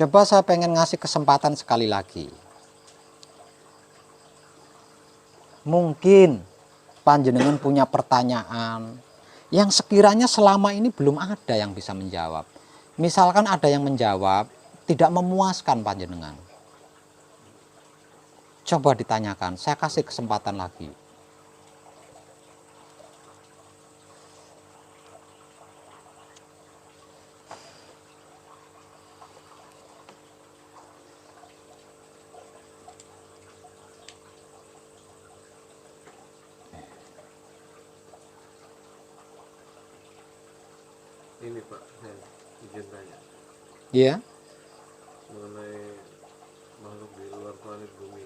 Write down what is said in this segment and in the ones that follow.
Coba saya pengen ngasih kesempatan sekali lagi. Mungkin panjenengan punya pertanyaan yang sekiranya selama ini belum ada yang bisa menjawab. Misalkan ada yang menjawab tidak memuaskan panjenengan. Coba ditanyakan, saya kasih kesempatan lagi. Ini Pak, saya izin tanya Iya, mengenai makhluk di luar planet bumi.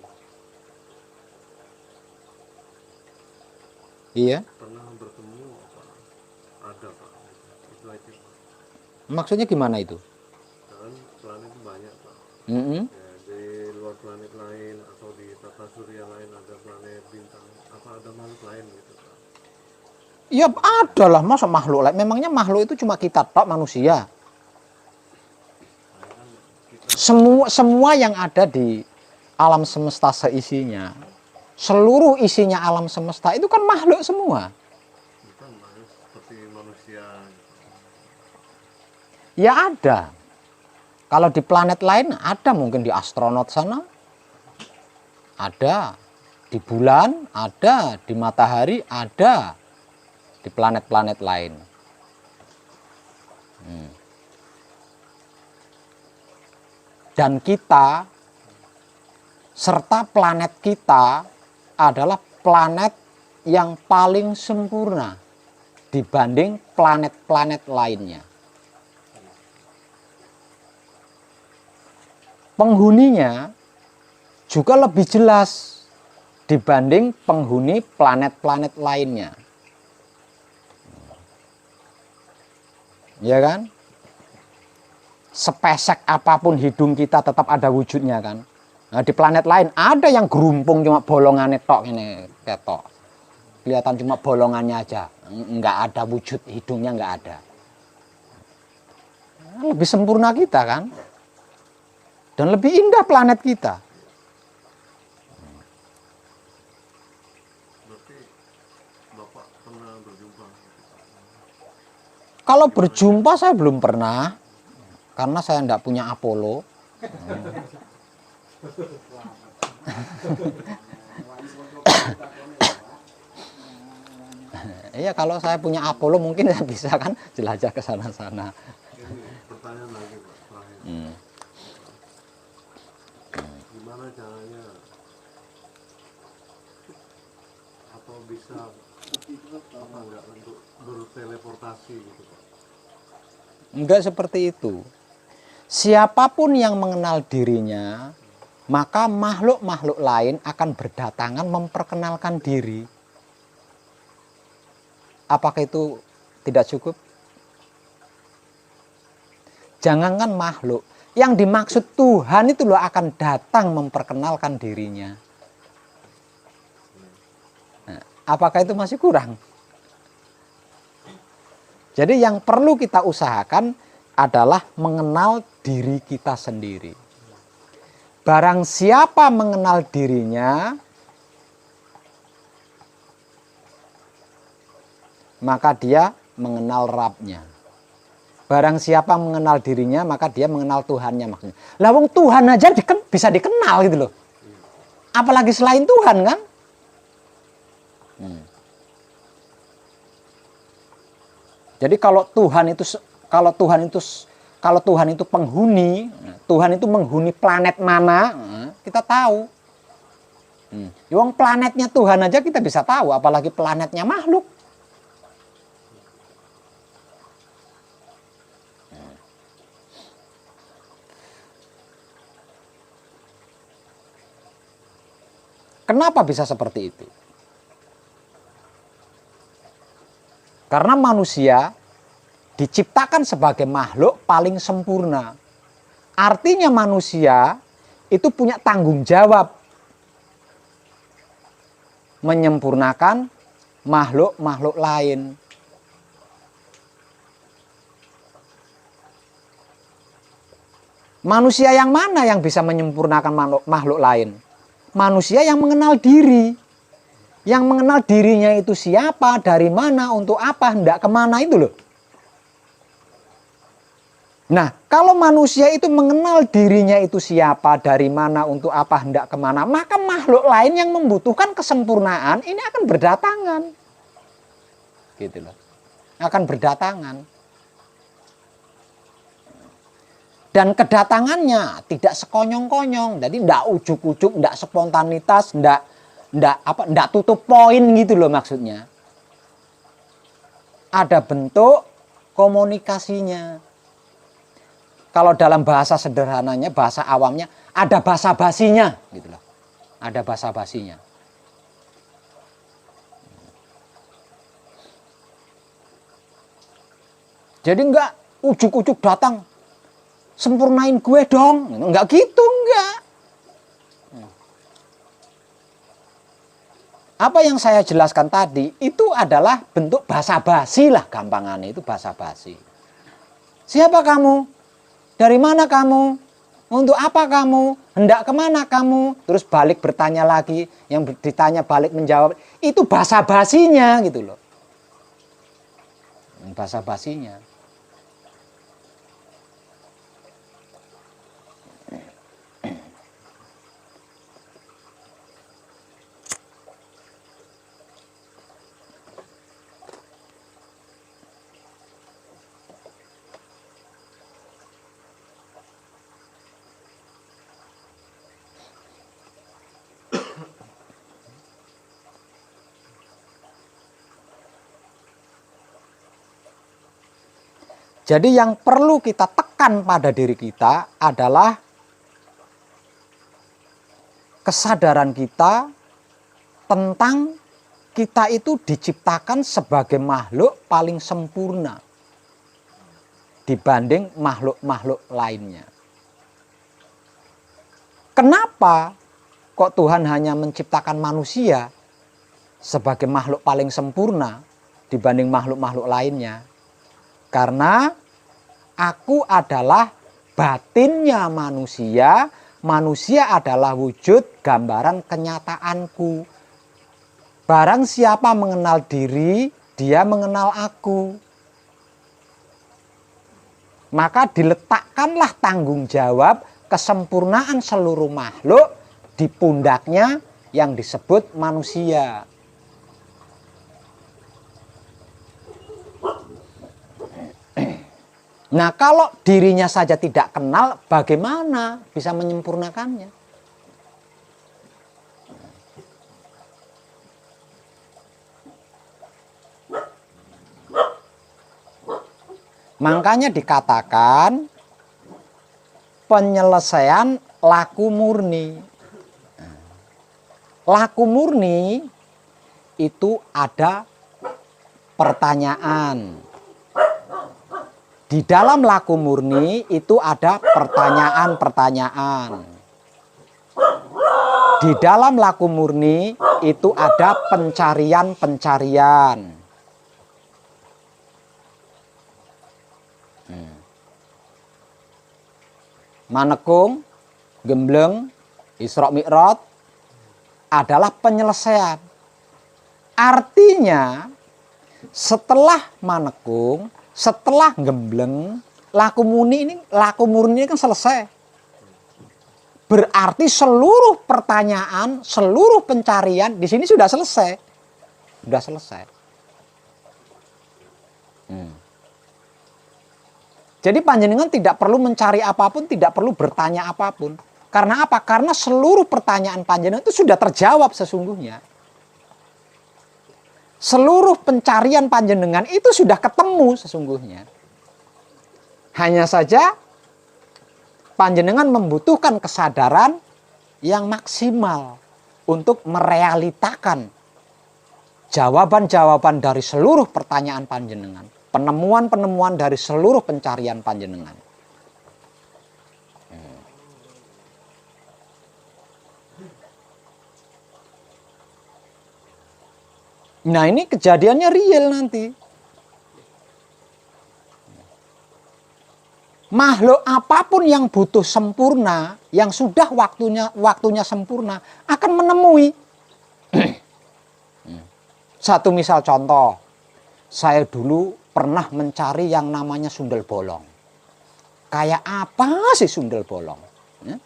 iya. Pernah bertemu apa? Ada Pak? Itu aja Pak. Maksudnya gimana itu? Kan planet itu banyak Pak. Mm-mm. Ya, di luar planet lain atau di tata surya lain ada planet bintang. Apa ada makhluk lain gitu Pak? Ya ada lah, masa makhluk lain. Memangnya makhluk itu cuma kita tok manusia. Semua yang ada di alam semesta seisinya, seluruh isinya alam semesta itu kan makhluk semua. Bukan makhluk seperti manusia. Ya ada. Kalau di planet lain ada, mungkin di astronot sana ada, di bulan ada, di matahari ada, di planet-planet lain. Dan kita serta planet kita adalah planet yang paling sempurna dibanding planet-planet lainnya. Penghuninya juga lebih jelas dibanding penghuni planet-planet lainnya. Ya kan? Sepesek apapun hidung kita tetap ada wujudnya kan. Nah, di planet lain ada yang gerumpung cuma bolongannya tok ini ketok. Kelihatan cuma bolongannya aja, nggak ada wujud hidungnya, nggak ada. Nah, lebih sempurna kita kan, dan lebih indah planet kita. Berarti Bapak pernah berjumpa? Kalau berjumpa saya belum pernah, karena saya nggak punya Apollo. Iya, kalau saya punya Apollo mungkin saya bisa kan jelajah ke sana-sana. Ini pertanyaan lagi Pak, terakhir. Gimana caranya atau bisa apa enggak untuk berteleportasi gitu Pak? Enggak seperti itu. Siapapun yang mengenal dirinya, maka makhluk-makhluk lain akan berdatangan memperkenalkan diri. Apakah itu tidak cukup? Jangankan makhluk, yang dimaksud Tuhan itu loh akan datang memperkenalkan dirinya. Nah, apakah itu masih kurang? Jadi yang perlu kita usahakan adalah mengenal diri kita sendiri. Barang siapa mengenal dirinya, maka dia mengenal Rabbnya. Barang siapa mengenal dirinya, maka dia mengenal Tuhannya maksudnya. Lah wong Tuhan aja bisa dikenal gitu loh. Apalagi selain Tuhan kan? Jadi kalau Tuhan itu penghuni, Tuhan itu menghuni planet mana, kita tahu. Wong planetnya Tuhan aja kita bisa tahu, apalagi planetnya makhluk. Kenapa bisa seperti itu? Karena manusia diciptakan sebagai makhluk paling sempurna. Artinya manusia itu punya tanggung jawab menyempurnakan makhluk-makhluk lain. Manusia yang mana yang bisa menyempurnakan makhluk lain? Manusia yang mengenal diri. Yang mengenal dirinya itu siapa, dari mana, untuk apa, hendak kemana itu loh. Nah, kalau manusia itu mengenal dirinya itu siapa, dari mana, untuk apa, hendak kemana, maka makhluk lain yang membutuhkan kesempurnaan ini akan berdatangan. Gitu loh. Akan berdatangan. Dan kedatangannya tidak sekonyong-konyong, jadi tidak ujuk-ujuk, tidak spontanitas, tidak tutup poin gitu loh maksudnya. Ada bentuk komunikasinya. Kalau dalam bahasa sederhananya, bahasa awamnya, ada basa-basinya gitu loh. Ada basa-basinya. Jadi enggak ujuk-ujuk datang, sempurnain gue dong. Enggak gitu, enggak. Apa yang saya jelaskan tadi itu adalah bentuk basa-basi lah, gampangannya itu basa-basi. Siapa kamu? Dari mana kamu? Untuk apa kamu? Hendak kemana kamu? Terus balik bertanya lagi, yang ditanya balik menjawab. Itu basa-basinya gitu loh. Basa-basinya. Jadi yang perlu kita tekan pada diri kita adalah kesadaran kita tentang kita itu diciptakan sebagai makhluk paling sempurna dibanding makhluk-makhluk lainnya. Kenapa kok Tuhan hanya menciptakan manusia sebagai makhluk paling sempurna dibanding makhluk-makhluk lainnya? Karena aku adalah batinnya manusia, manusia adalah wujud gambaran kenyataanku. Barang siapa mengenal diri, dia mengenal aku. Maka diletakkanlah tanggung jawab kesempurnaan seluruh makhluk di pundaknya yang disebut manusia. Nah, kalau dirinya saja tidak kenal, bagaimana bisa menyempurnakannya? Makanya dikatakan penyelesaian laku murni. Laku murni itu ada pertanyaan. Di dalam laku murni itu ada pertanyaan-pertanyaan. Di dalam laku murni itu ada pencarian-pencarian. Manekung, gembleng, Isra Mi'raj adalah penyelesaian. Artinya setelah manekung, setelah gembleng, laku murni ini kan selesai. Berarti seluruh pertanyaan, seluruh pencarian di sini sudah selesai. Sudah selesai. Jadi panjenengan tidak perlu mencari apapun, tidak perlu bertanya apapun. Karena apa? Karena seluruh pertanyaan panjenengan itu sudah terjawab sesungguhnya. Seluruh pencarian panjenengan itu sudah ketemu sesungguhnya. Hanya saja panjenengan membutuhkan kesadaran yang maksimal untuk merealitakan jawaban-jawaban dari seluruh pertanyaan panjenengan, penemuan-penemuan dari seluruh pencarian panjenengan. Nah, ini kejadiannya real nanti. Makhluk apapun yang butuh sempurna, yang sudah waktunya sempurna, akan menemui. Satu misal contoh, saya dulu pernah mencari yang namanya sundel bolong. Kayak apa sih sundel bolong? Ya.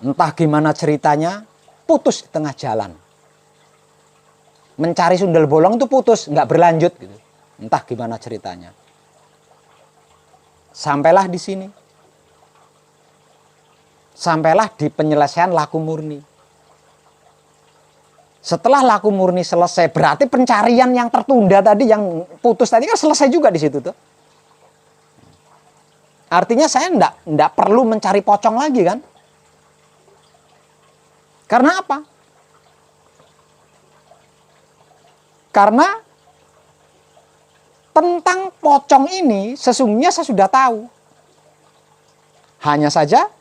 Entah gimana ceritanya, putus di tengah jalan. Mencari sundel bolong itu putus, nggak berlanjut gitu. Entah gimana ceritanya. Sampailah di sini. Sampailah di penyelesaian laku murni. Setelah laku murni selesai, berarti pencarian yang tertunda tadi, yang putus tadi kan selesai juga di situ tuh. Artinya saya enggak perlu mencari pocong lagi kan? Karena apa? Karena tentang pocong ini sesungguhnya saya sudah tahu. Hanya saja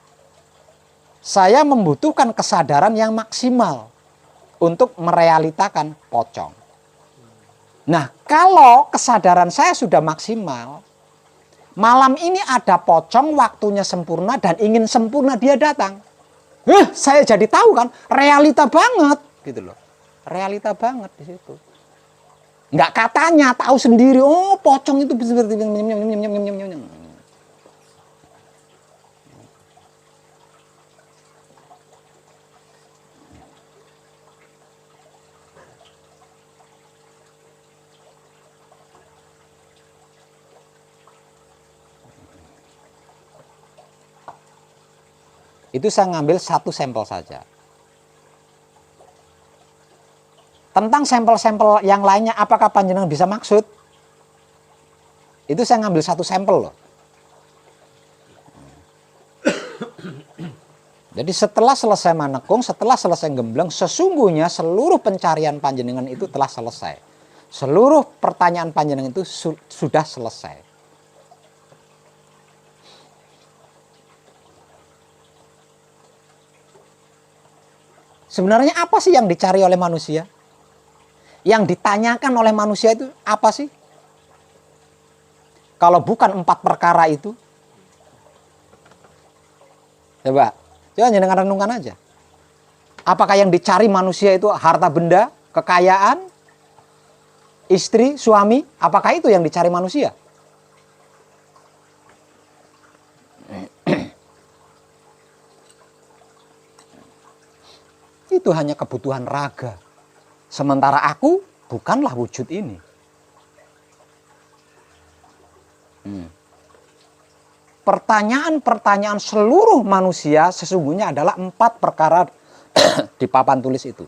saya membutuhkan kesadaran yang maksimal untuk merealitakan pocong. Nah, kalau kesadaran saya sudah maksimal, malam ini ada pocong, waktunya sempurna dan ingin sempurna dia datang. Saya jadi tahu kan, realita banget gitu loh. Realita banget di situ. Nggak katanya, tahu sendiri, oh pocong itu seperti itu saya ngambil satu sampel saja. Tentang sampel-sampel yang lainnya, apakah panjenengan bisa maksud? Itu saya ngambil satu sampel loh. Jadi setelah selesai manekung, setelah selesai gembleng, sesungguhnya seluruh pencarian panjenengan itu telah selesai. Seluruh pertanyaan panjenengan itu sudah selesai. Sebenarnya apa sih yang dicari oleh manusia? Yang ditanyakan oleh manusia itu apa sih? Kalau bukan 4 perkara itu. Coba jenengan renungkan aja. Apakah yang dicari manusia itu harta benda, kekayaan, istri, suami? Apakah itu yang dicari manusia? Itu hanya kebutuhan raga. Sementara aku bukanlah wujud ini. Pertanyaan-pertanyaan seluruh manusia sesungguhnya adalah 4 perkara di papan tulis itu.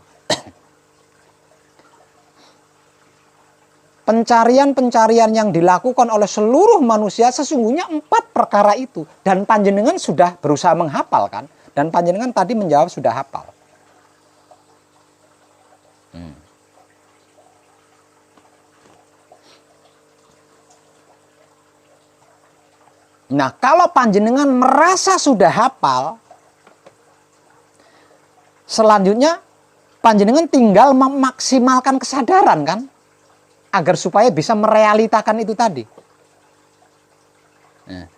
Pencarian-pencarian yang dilakukan oleh seluruh manusia sesungguhnya 4 perkara itu. Dan panjenengan sudah berusaha menghafal kan? Dan panjenengan tadi menjawab sudah hafal. Nah, kalau panjenengan merasa sudah hafal, selanjutnya panjenengan tinggal memaksimalkan kesadaran kan, agar supaya bisa merealitakan itu tadi. Nah.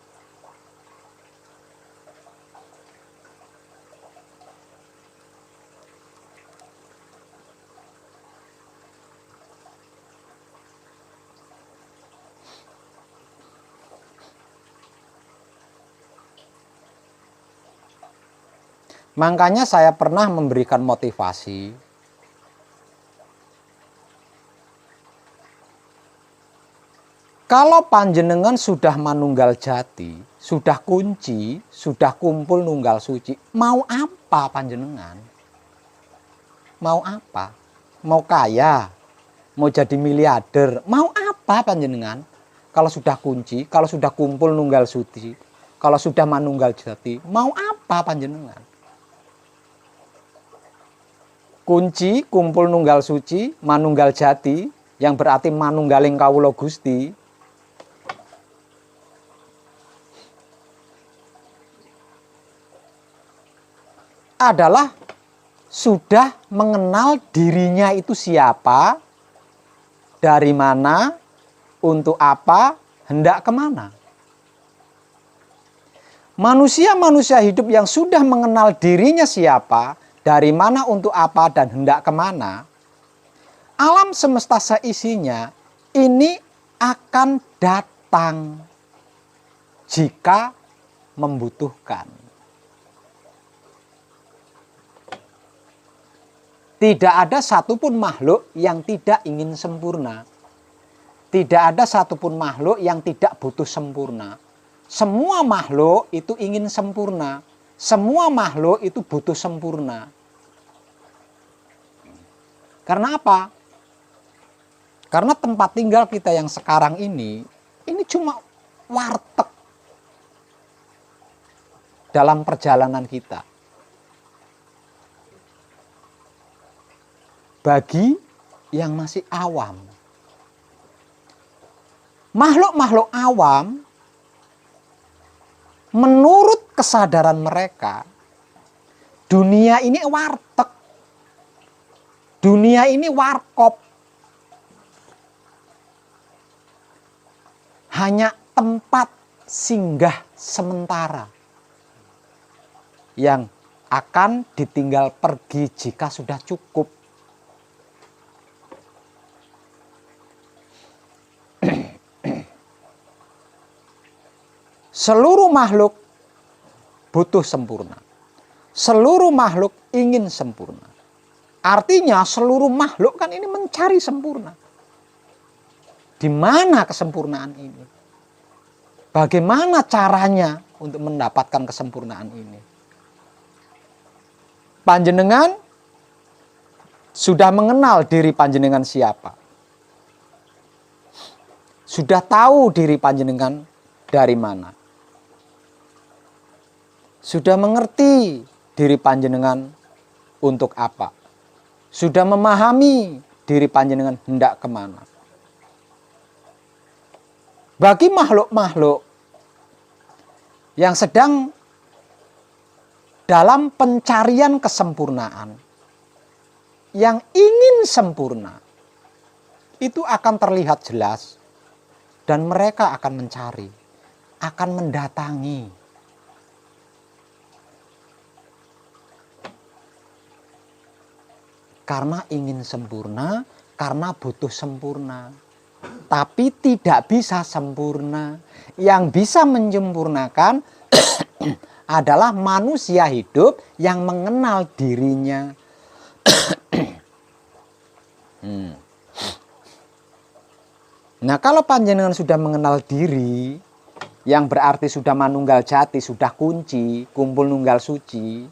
Makanya saya pernah memberikan motivasi kalau panjenengan sudah manunggal jati, sudah kunci, sudah kumpul nunggal suci, mau apa panjenengan? Mau apa? Mau kaya? Mau jadi miliarder? Mau apa panjenengan? Kalau sudah kunci, kalau sudah kumpul nunggal suci, kalau sudah manunggal jati, mau apa panjenengan? Kunci, kumpul nunggal suci, manunggal jati, yang berarti manunggaling kawula Gusti, adalah sudah mengenal dirinya itu siapa, dari mana, untuk apa, hendak kemana. Manusia-manusia hidup yang sudah mengenal dirinya siapa, dari mana, untuk apa, dan hendak kemana, alam semesta seisinya ini akan datang jika membutuhkan. Tidak ada satupun makhluk yang tidak ingin sempurna. Tidak ada satupun makhluk yang tidak butuh sempurna. Semua makhluk itu ingin sempurna. Semua makhluk itu butuh sempurna. Karena apa? Karena tempat tinggal kita yang sekarang ini cuma warteg dalam perjalanan kita. Bagi yang masih awam. Makhluk-makhluk awam, menurut kesadaran mereka, dunia ini warteg. Dunia ini warkop. Hanya tempat singgah sementara yang akan ditinggal pergi jika sudah cukup. Seluruh makhluk butuh sempurna. Seluruh makhluk ingin sempurna. Artinya seluruh makhluk kan ini mencari sempurna. Di mana kesempurnaan ini? Bagaimana caranya untuk mendapatkan kesempurnaan ini? Panjenengan sudah mengenal diri panjenengan siapa? Sudah tahu diri panjenengan dari mana? Sudah mengerti diri panjenengan untuk apa? Sudah memahami diri panjenengan hendak kemana? Bagi makhluk-makhluk yang sedang dalam pencarian kesempurnaan, yang ingin sempurna, itu akan terlihat jelas dan mereka akan mencari, akan mendatangi. Karena ingin sempurna, karena butuh sempurna. Tapi tidak bisa sempurna. Yang bisa menyempurnakan adalah manusia hidup yang mengenal dirinya. Nah, kalau panjenengan sudah mengenal diri, yang berarti sudah manunggal jati, sudah kunci, kumpul nunggal suci,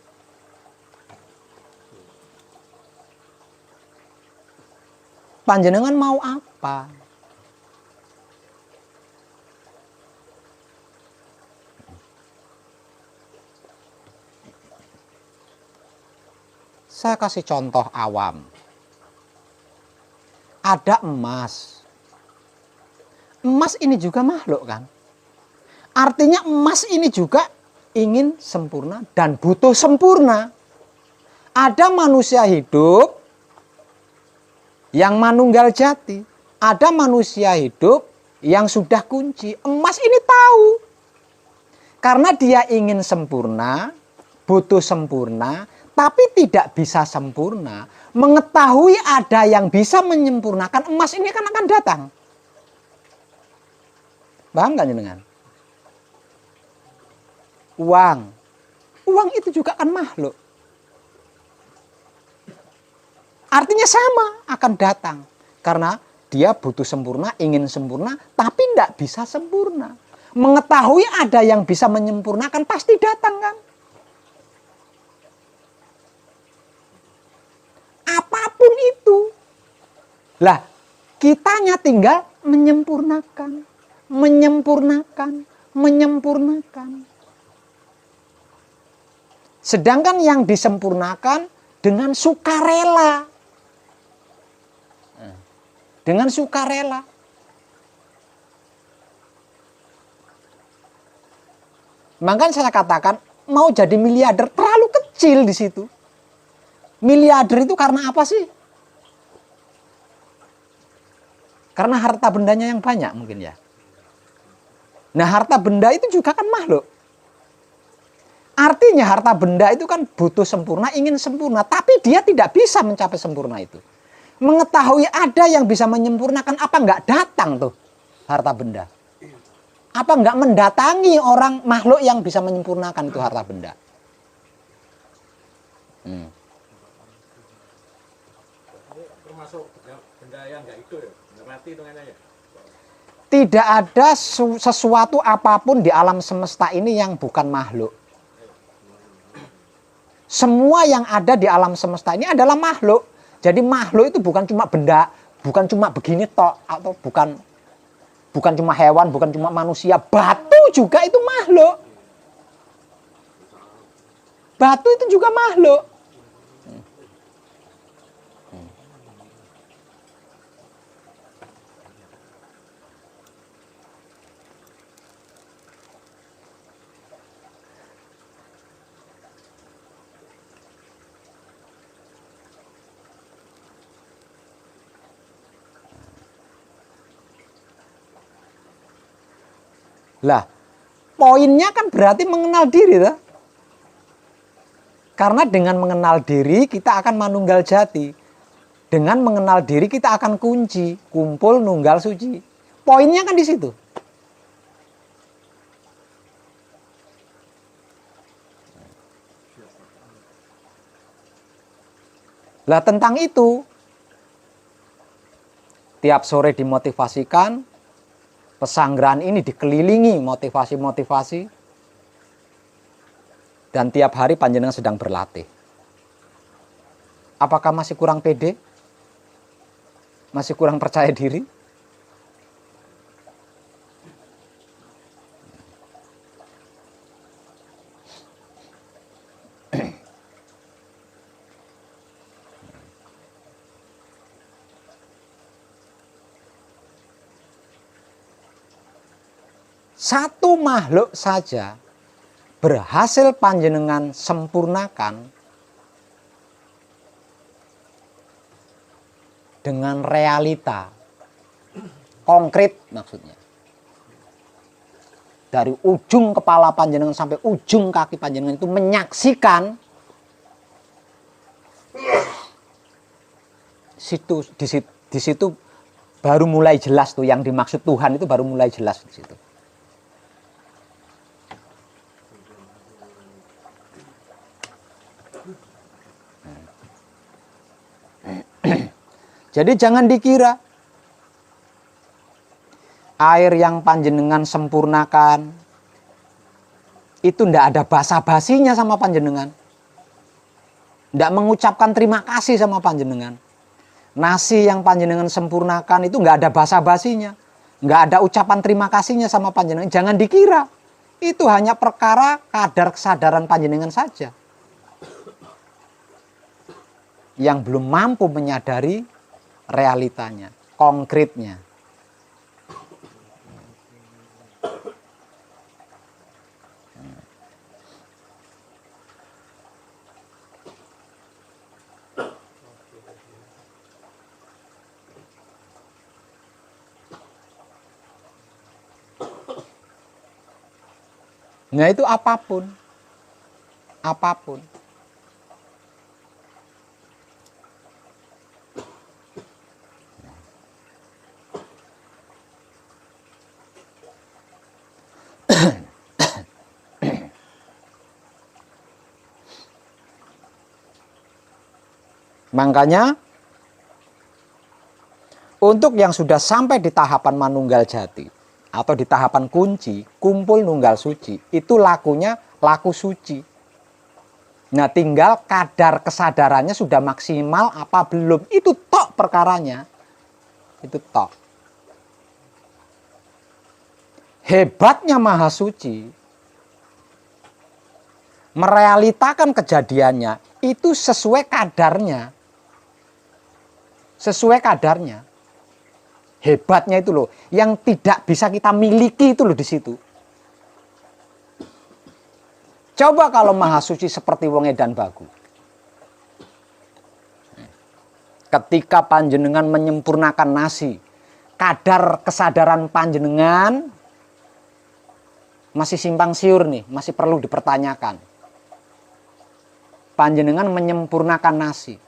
panjenengan mau apa? Saya kasih contoh awam. Ada emas. Emas ini juga makhluk kan? Artinya emas ini juga ingin sempurna dan butuh sempurna. Ada manusia hidup yang manunggal jati. Ada manusia hidup yang sudah kunci. Emas ini tahu. Karena dia ingin sempurna, butuh sempurna, tapi tidak bisa sempurna. Mengetahui ada yang bisa menyempurnakan, emas ini kan akan datang. Paham nggak jenengan? Uang itu juga kan makhluk. Artinya sama, akan datang. Karena dia butuh sempurna, ingin sempurna, tapi tidak bisa sempurna. Mengetahui ada yang bisa menyempurnakan, pasti datang kan? Apapun itu. Lah, kitanya tinggal menyempurnakan. Menyempurnakan. Sedangkan yang disempurnakan dengan sukarela. Dengan sukarela. Makanya saya katakan, mau jadi miliarder terlalu kecil di situ. Miliarder itu karena apa sih? Karena harta bendanya yang banyak mungkin ya. Nah, harta benda itu juga kan makhluk. Artinya harta benda itu kan butuh sempurna, ingin sempurna. Tapi dia tidak bisa mencapai sempurna itu. Mengetahui ada yang bisa menyempurnakan, apa nggak datang tuh harta benda? Apa nggak mendatangi orang makhluk yang bisa menyempurnakan itu harta benda? Ini termasuk benda yang nggak itu ya, nggak mati itu ya. Tidak ada sesuatu apapun di alam semesta ini yang bukan makhluk. Semua yang ada di alam semesta ini adalah makhluk. Jadi makhluk itu bukan cuma benda, bukan cuma begini tok, atau bukan cuma hewan, bukan cuma manusia. Batu juga itu makhluk. Batu itu juga makhluk. Lah, poinnya kan berarti mengenal diri, toh? Karena dengan mengenal diri kita akan manunggal jati. Dengan mengenal diri kita akan kunci, kumpul nunggal suci. Poinnya kan di situ. Lah tentang itu, tiap sore dimotivasikan, pesanggrahan ini dikelilingi motivasi-motivasi, dan tiap hari panjenengan sedang berlatih. Apakah masih kurang pede? Masih kurang percaya diri? Satu makhluk saja berhasil panjenengan sempurnakan dengan realita konkret, maksudnya dari ujung kepala panjenengan sampai ujung kaki panjenengan itu menyaksikan di situ baru mulai jelas tuh yang dimaksud Tuhan, itu baru mulai jelas di situ. Jadi jangan dikira air yang panjenengan sempurnakan itu ndak ada basa-basinya sama panjenengan. Ndak mengucapkan terima kasih sama panjenengan. Nasi yang panjenengan sempurnakan itu nggak ada basa-basinya. Nggak ada ucapan terima kasihnya sama panjenengan. Jangan dikira. Itu hanya perkara kadar kesadaran panjenengan saja. Yang belum mampu menyadari realitanya, konkretnya. Nah itu apapun. Apapun. Makanya untuk yang sudah sampai di tahapan manunggal jati atau di tahapan kunci, kumpul nunggal suci, itu lakunya laku suci. Nah tinggal kadar kesadarannya sudah maksimal apa belum, itu tok perkaranya. Itu tok. Hebatnya Maha Suci merealitakan kejadiannya itu sesuai kadarnya. Sesuai kadarnya. Hebatnya itu loh, yang tidak bisa kita miliki itu loh di situ. Coba kalau Maha Suci seperti wong edan bagu. Ketika panjenengan menyempurnakan nasi, kadar kesadaran panjenengan masih simpang siur nih, masih perlu dipertanyakan. Panjenengan menyempurnakan nasi.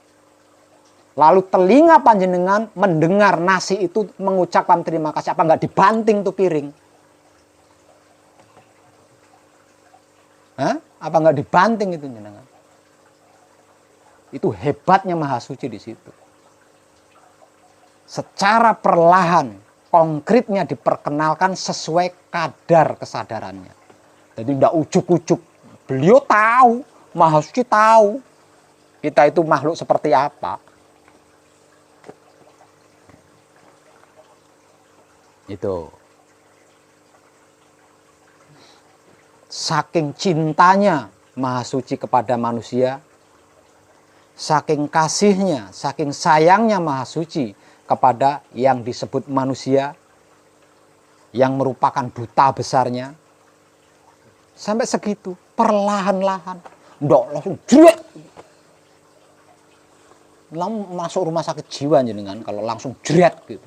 Lalu telinga panjenengan mendengar nasi itu mengucapkan terima kasih. Apa nggak dibanting tuh piring? Hah? Apa nggak dibanting itu jenengan? Itu hebatnya Maha Suci di situ. Secara perlahan, konkretnya diperkenalkan sesuai kadar kesadarannya. Jadi tidak ujuk-ujuk. Beliau tahu, Maha Suci tahu kita itu makhluk seperti apa. Itu. Saking cintanya Maha Suci kepada manusia, saking kasihnya, saking sayangnya Maha Suci kepada yang disebut manusia, yang merupakan duta besarnya, sampai segitu, perlahan-lahan, ndak langsung jrek. Masuk rumah sakit jiwa jenengan kalau langsung jret gitu.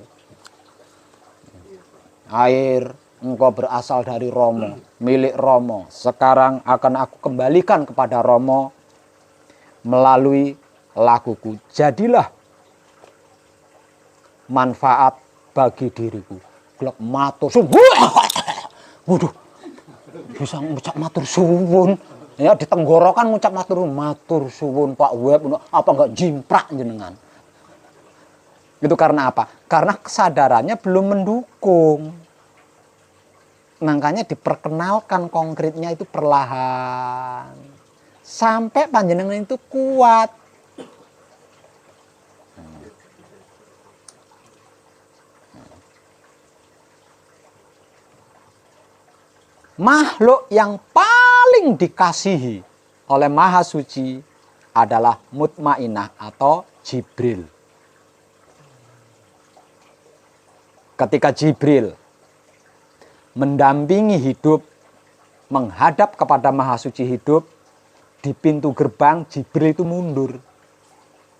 Air engkau berasal dari Romo, milik Romo. Sekarang akan aku kembalikan kepada Romo melalui lakuku. Jadilah manfaat bagi diriku. Gelap matur suwun. Waduh, bisa ngucap matur suwun. Ya di tenggorokan ngucap matur suwun Pak Web. Apa enggak jimprak jenengan? Itu karena apa? Karena kesadarannya belum mendukung. Makanya diperkenalkan konkretnya itu perlahan. Sampai panjenengan itu kuat. Makhluk yang paling dikasihi oleh Maha Suci adalah mutmainah atau Jibril. Ketika Jibril mendampingi hidup, menghadap kepada Maha Suci hidup, di pintu gerbang Jibril itu mundur.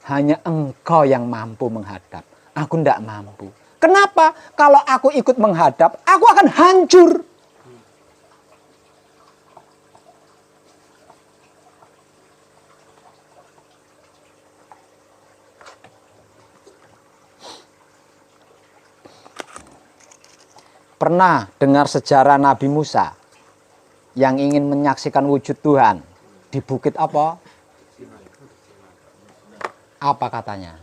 Hanya engkau yang mampu menghadap. Aku tidak mampu. Kenapa? Kalau aku ikut menghadap, aku akan hancur. Pernah dengar sejarah Nabi Musa yang ingin menyaksikan wujud Tuhan di bukit apa? Apa katanya?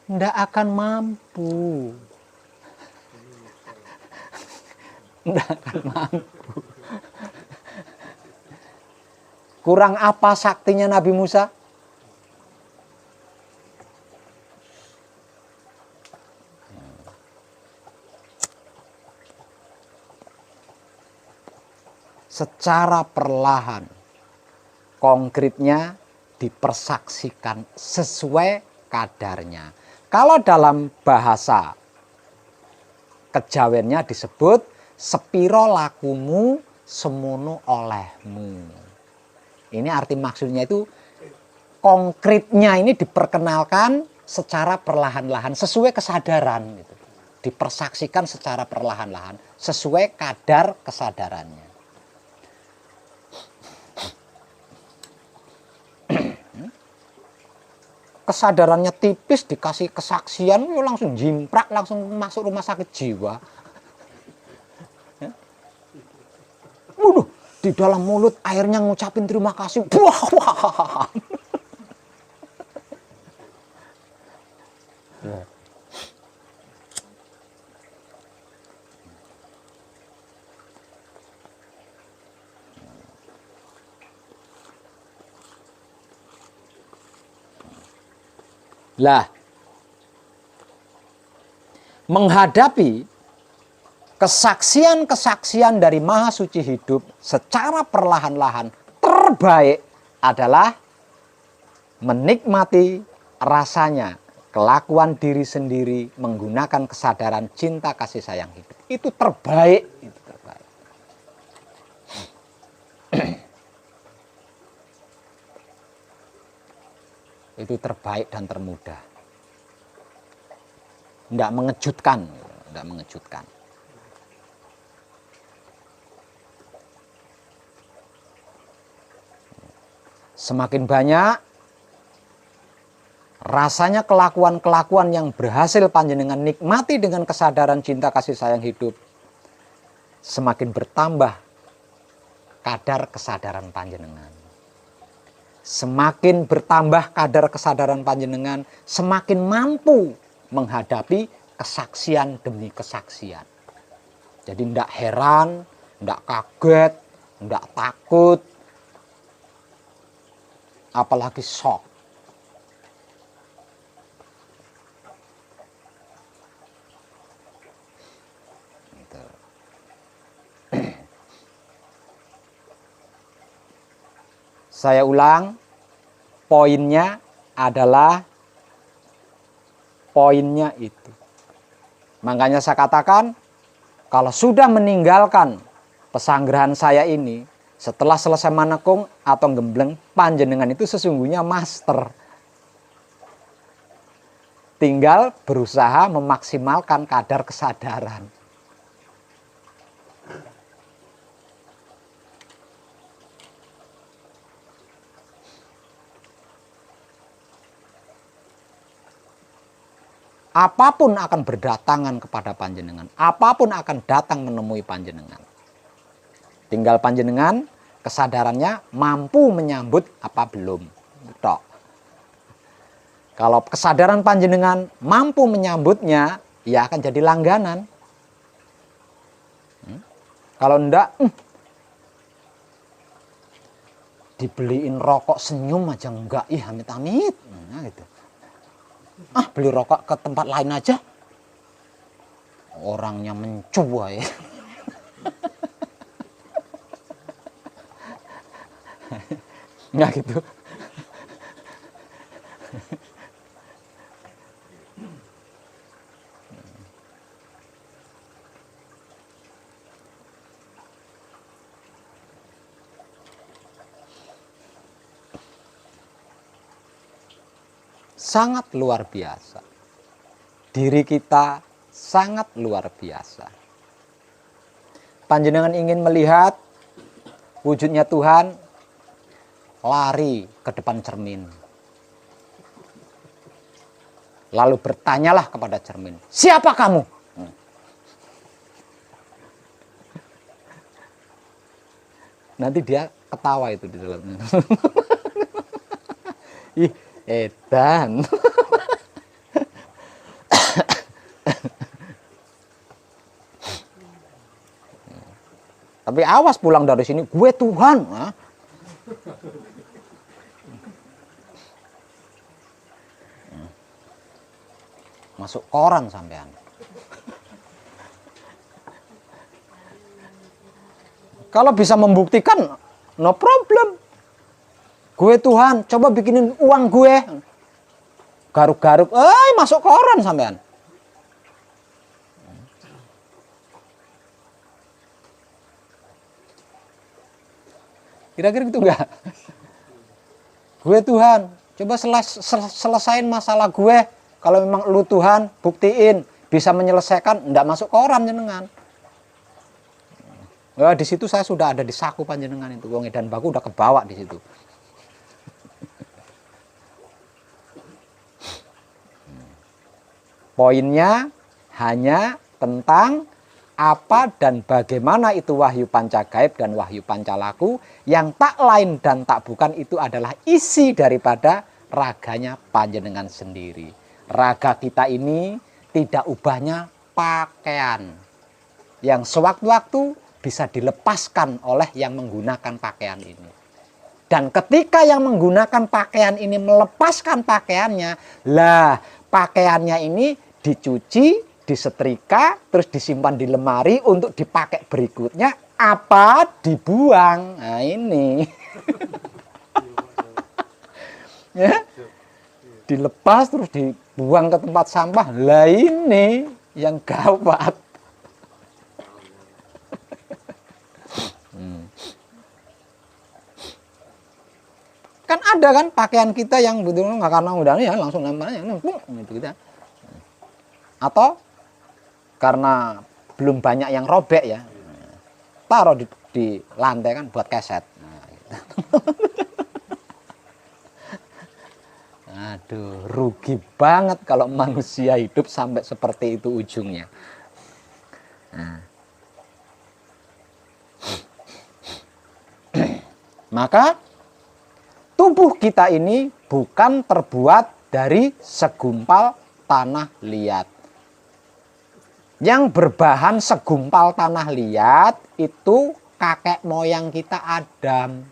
Nggak akan mampu. Nggak akan mampu. Kurang apa saktinya Nabi Musa? Secara perlahan, konkretnya dipersaksikan sesuai kadarnya. Kalau dalam bahasa kejawennya disebut sepiro lakumu semono olehmu. Ini arti maksudnya itu konkretnya ini diperkenalkan secara perlahan-lahan sesuai kesadaran gitu. Dipersaksikan secara perlahan-lahan sesuai kadar kesadarannya. Kesadarannya tipis dikasih kesaksian langsung jimprak, langsung masuk rumah sakit jiwa. Ya. Waduh, di dalam mulut airnya ngucapin terima kasih. Wah. Ya. Lah, menghadapi kesaksian-kesaksian dari Maha Suci hidup secara perlahan-lahan terbaik adalah menikmati rasanya kelakuan diri sendiri menggunakan kesadaran cinta kasih sayang hidup. Itu terbaik, itu terbaik. Itu terbaik dan termudah. Tidak mengejutkan, tidak mengejutkan. Semakin banyak rasanya kelakuan-kelakuan yang berhasil panjenengan nikmati dengan kesadaran cinta kasih sayang hidup, semakin bertambah kadar kesadaran panjenengan. Semakin bertambah kadar kesadaran panjenengan, semakin mampu menghadapi kesaksian demi kesaksian. Jadi tidak heran, tidak kaget, tidak takut, apalagi shock. Saya ulang, poinnya adalah poinnya itu. Makanya saya katakan, kalau sudah meninggalkan pesanggrahan saya ini, setelah selesai manekung atau gembleng, panjenengan itu sesungguhnya master. Tinggal berusaha memaksimalkan kadar kesadaran. Apapun akan berdatangan kepada panjenengan, apapun akan datang menemui panjenengan. Tinggal panjenengan kesadarannya mampu menyambut apa belum. Tok. Kalau kesadaran panjenengan mampu menyambutnya, ya akan jadi langganan. Kalau enggak, dibeliin rokok senyum aja enggak, ih amit-amit. Nah, gitu. Beli rokok ke tempat lain aja. Orangnya mencuba ya. Nggak gitu. Sangat luar biasa. Diri kita sangat luar biasa. Panjenengan ingin melihat wujudnya Tuhan, lari ke depan cermin. Lalu bertanyalah kepada cermin, siapa kamu? Nanti dia ketawa itu di dalamnya. Ih, edan. Tapi awas pulang dari sini, gue Tuhan. Masuk koran sampean. Kalau bisa membuktikan, no problem. Gue Tuhan, coba bikinin uang gue. Garuk-garuk, masuk koran sampean. Kira-kira gitu enggak? Gue Tuhan, coba selesain masalah gue. Kalau memang lu Tuhan, buktiin bisa menyelesaikan, enggak masuk koran jenengan. Nah, di situ saya sudah ada di saku panjenengan itu, wong edan baku udah kebawa di situ. Poinnya hanya tentang apa dan bagaimana itu wahyu pancagaib dan wahyu pancalaku, yang tak lain dan tak bukan itu adalah isi daripada raganya panjenengan sendiri. Raga kita ini tidak ubahnya pakaian yang sewaktu-waktu bisa dilepaskan oleh yang menggunakan pakaian ini. Dan ketika yang menggunakan pakaian ini melepaskan pakaiannya, lah pakaiannya ini dicuci, disetrika, terus disimpan di lemari untuk dipakai berikutnya, apa dibuang. Nah ini. Ya. Dilepas terus dibuang ke tempat sampah. Lah ini yang gawat. Kan ada kan pakaian kita yang betul nggak karena udah ya langsung nempelnya gitu kita. Atau karena belum banyak yang robek ya, taruh di lantai kan buat keset. Nah, gitu. Aduh, rugi banget kalau manusia hidup sampai seperti itu ujungnya. Nah. Maka tubuh kita ini bukan terbuat dari segumpal tanah liat. Yang berbahan segumpal tanah liat itu kakek moyang kita Adam.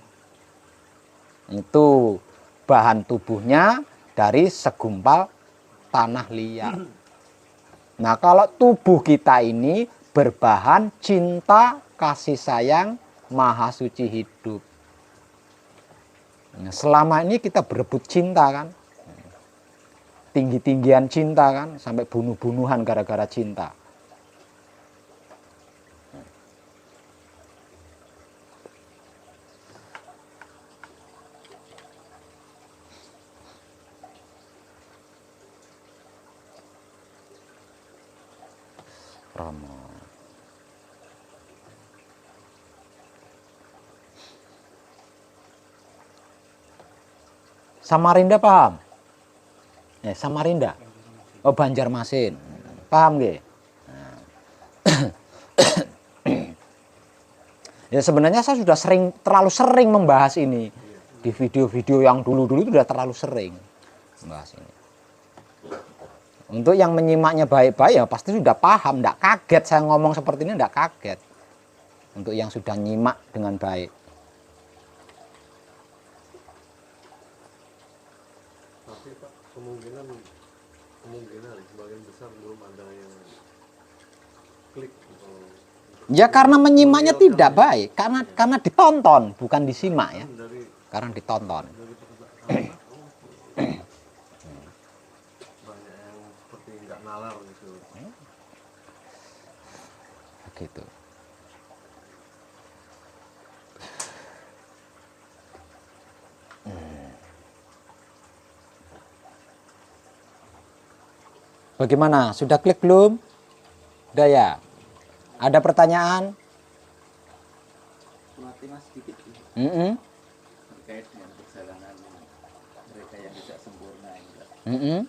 Itu bahan tubuhnya dari segumpal tanah liat. Nah, kalau tubuh kita ini berbahan cinta, kasih sayang, maha suci hidup. Nah, selama ini kita berebut cinta kan. Tinggi-tinggian cinta kan, sampai bunuh-bunuhan gara-gara cinta. Romo. Samarinda paham? Samarinda. Oh, Banjarmasin. Paham nggih? Nah. Ya sebenarnya saya sudah terlalu sering membahas ini. Di video-video yang dulu-dulu itu sudah terlalu sering membahas ini. Untuk yang menyimaknya baik-baik ya pasti sudah paham, tidak kaget saya ngomong seperti ini, tidak kaget. Untuk yang sudah nyimak dengan baik. Tapi Pak, kemungkinan sebagian besar belum ada yang klik. Ya karena menyimaknya tidak baik, karena ditonton, bukan disimak ya. Karena ditonton. Banyak yang seperti nggak nalar gitu. Begitu. Bagaimana? Sudah klik belum? Udah ya? Ada pertanyaan? Mati mas sedikit terkait dengan perjalanan mereka yang tidak sempurna ini,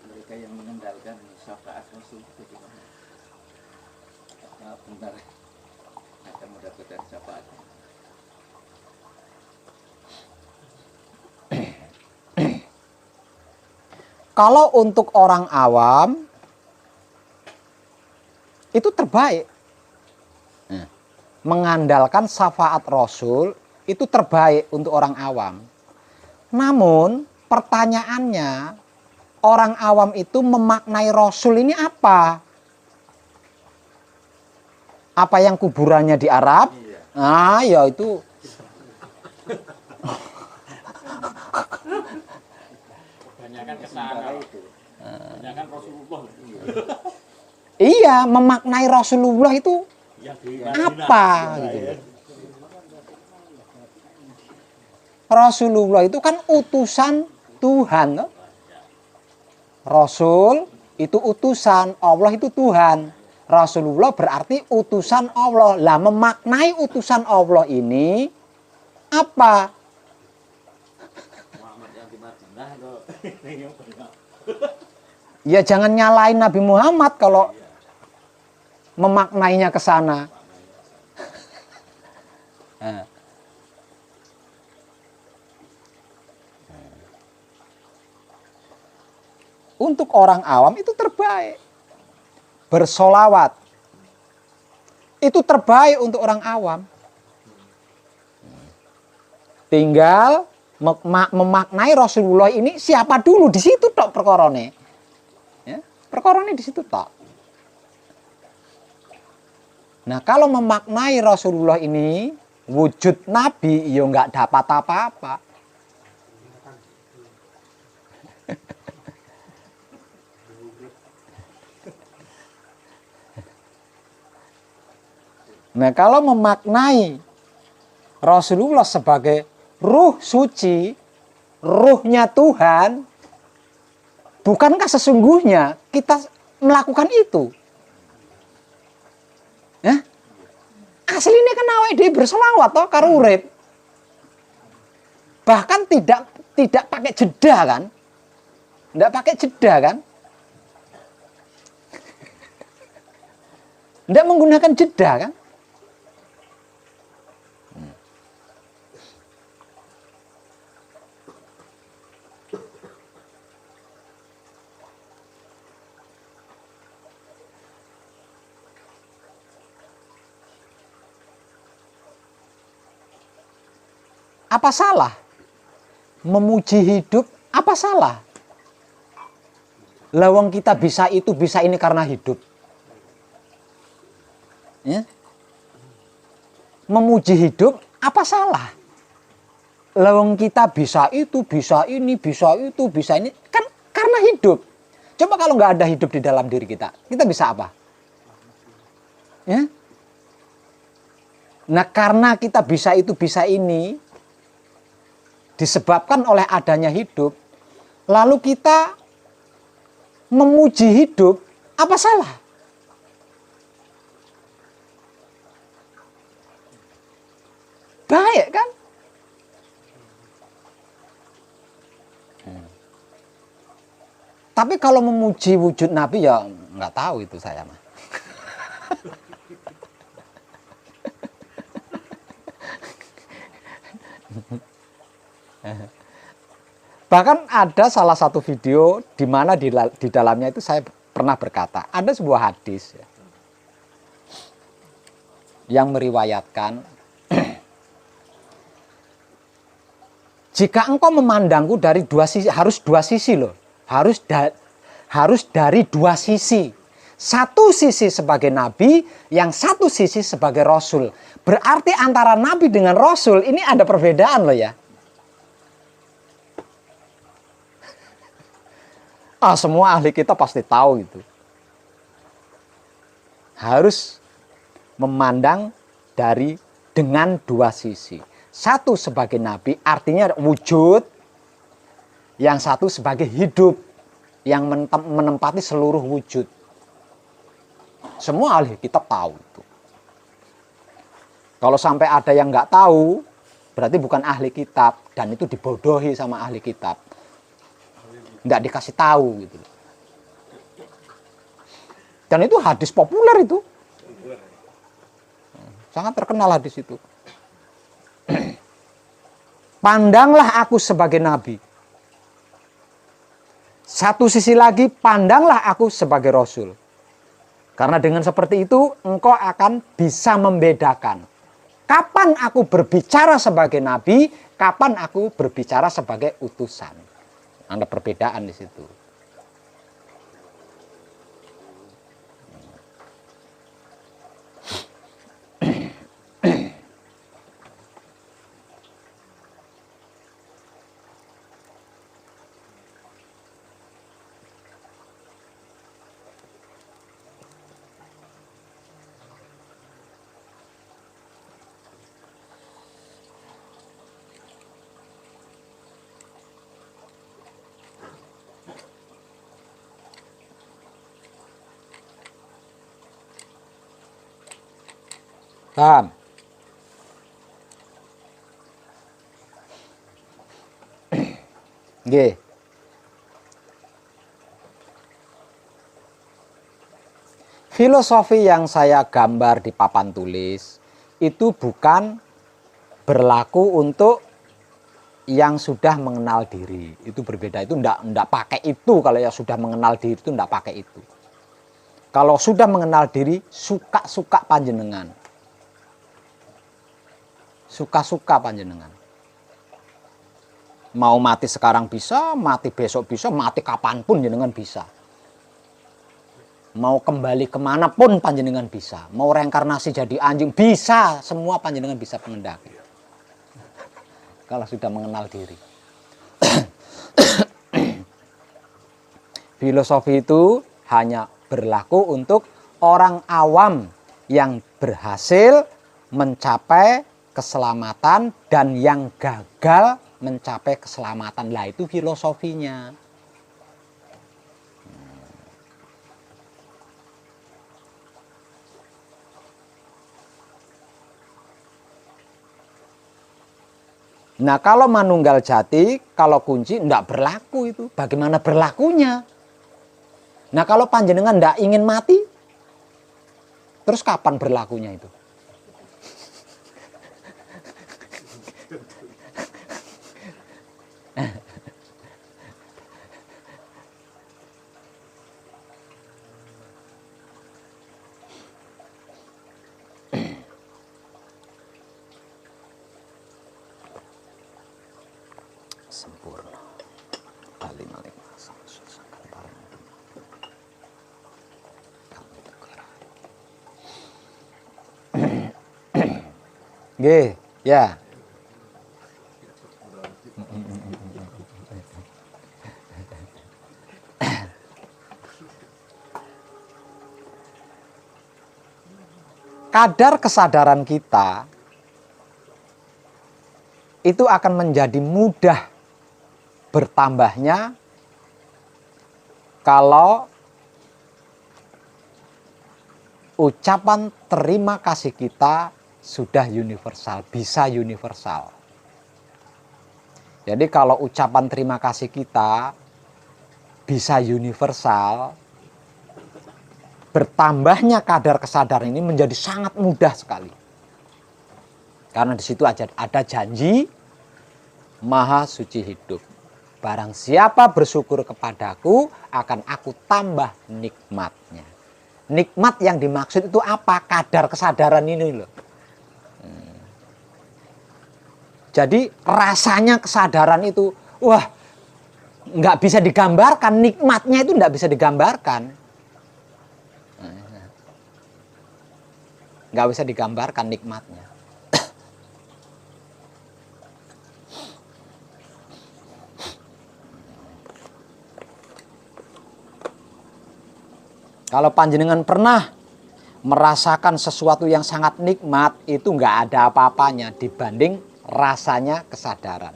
mereka yang mengendalikan syafaat Rasul itu gimana? Apa benar akan mendapatkan syafaat? Kalau untuk orang awam itu terbaik. Nah, mengandalkan syafaat Rasul itu terbaik untuk orang awam. Namun pertanyaannya, orang awam itu memaknai Rasul ini apa? Apa yang kuburannya di Arab? Ah, ya itu. Kebanyakan kesana. Kebanyakan Rasulullah. Iya, memaknai Rasulullah itu Yang di apa gitu. Rasulullah itu kan utusan Tuhan. Toh? Rasul itu utusan, Allah itu Tuhan. Rasulullah berarti utusan Allah. Lah memaknai utusan Allah ini apa? Muhammad yang di Madinah atau yang benar? Ya jangan nyalain Nabi Muhammad kalau memaknainya ke sana. Nah. Untuk orang awam itu terbaik. Bersolawat. Itu terbaik untuk orang awam. Tinggal memaknai Rasulullah ini siapa dulu, di situ tok perkorone. Ya, perkorone di situ tok. Nah, kalau memaknai Rasulullah ini wujud Nabi, ya nggak dapat apa-apa. Nah, kalau memaknai Rasulullah sebagai ruh suci, ruhnya Tuhan, bukankah sesungguhnya kita melakukan itu? Ya? Aslinya kan awake dhewe berselawat toh karo urip. Bahkan tidak pakai jeda kan? Tidak pakai jeda kan? Tidak menggunakan jeda kan? Apa salah? Memuji hidup, apa salah? Lawang kita bisa itu, bisa ini karena hidup. Ya? Memuji hidup, apa salah? Lawang kita bisa itu, bisa ini, bisa itu, bisa ini. Kan karena hidup. Coba kalau nggak ada hidup di dalam diri kita bisa apa? Ya? Nah karena kita bisa itu, bisa ini, disebabkan oleh adanya hidup, lalu kita memuji hidup, apa salah? Baik kan? Tapi kalau memuji wujud Nabi ya nggak tahu itu saya mah. Bahkan ada salah satu video di mana di dalamnya itu saya pernah berkata, ada sebuah hadis ya, yang meriwayatkan, jika engkau memandangku dari dua sisi, harus dua sisi loh, harus dari dua sisi. Satu sisi sebagai nabi, yang satu sisi sebagai rasul. Berarti antara nabi dengan rasul ini ada perbedaan loh ya. Semua ahli kita pasti tahu itu. Harus memandang dengan dua sisi. Satu sebagai nabi, artinya wujud. Yang satu sebagai hidup, yang menempati seluruh wujud. Semua ahli kitab tahu itu. Kalau sampai ada yang nggak tahu, berarti bukan ahli kitab, dan itu dibodohi sama ahli kitab. Nggak dikasih tahu gitu. Dan itu hadis populer itu. Sangat terkenal hadis itu. Pandanglah aku sebagai nabi. Satu sisi lagi, pandanglah aku sebagai rasul. Karena dengan seperti itu, engkau akan bisa membedakan. Kapan aku berbicara sebagai nabi, kapan aku berbicara sebagai utusan. Ada perbedaan di situ. Paham? Nggih. Filosofi yang saya gambar di papan tulis itu bukan berlaku untuk yang sudah mengenal diri. Itu berbeda, itu enggak pakai itu. Kalau yang sudah mengenal diri itu enggak pakai itu. Kalau sudah mengenal diri, suka-suka panjenengan. Suka-suka panjenengan. Mau mati sekarang bisa, mati besok bisa, mati kapanpun jenengan bisa. Mau kembali kemanapun panjenengan bisa. Mau reinkarnasi jadi anjing bisa, semua panjenengan bisa pengendaki. Kalau sudah mengenal diri. Filosofi itu hanya berlaku untuk orang awam yang berhasil mencapai keselamatan dan yang gagal mencapai keselamatan. Lah itu filosofinya. Nah, kalau manunggal jati, kalau kunci enggak berlaku itu. Bagaimana berlakunya? Nah, kalau panjenengan enggak ingin mati, terus kapan berlakunya itu? Sempurna. Kali malik masa susahkan paling. Nggih, ya. Kadar kesadaran kita itu akan menjadi mudah bertambahnya kalau ucapan terima kasih kita sudah universal, bisa universal. Jadi kalau ucapan terima kasih kita bisa universal, bertambahnya kadar kesadaran ini menjadi sangat mudah sekali. Karena di situ ada janji Maha Suci hidup. Barang siapa bersyukur kepadaku, akan aku tambah nikmatnya. Nikmat yang dimaksud itu apa? Kadar kesadaran ini loh. Jadi rasanya kesadaran itu, wah, nggak bisa digambarkan. Nikmatnya itu nggak bisa digambarkan. Nggak bisa digambarkan nikmatnya. Kalau panjenengan pernah merasakan sesuatu yang sangat nikmat, itu nggak ada apa-apanya dibanding rasanya kesadaran.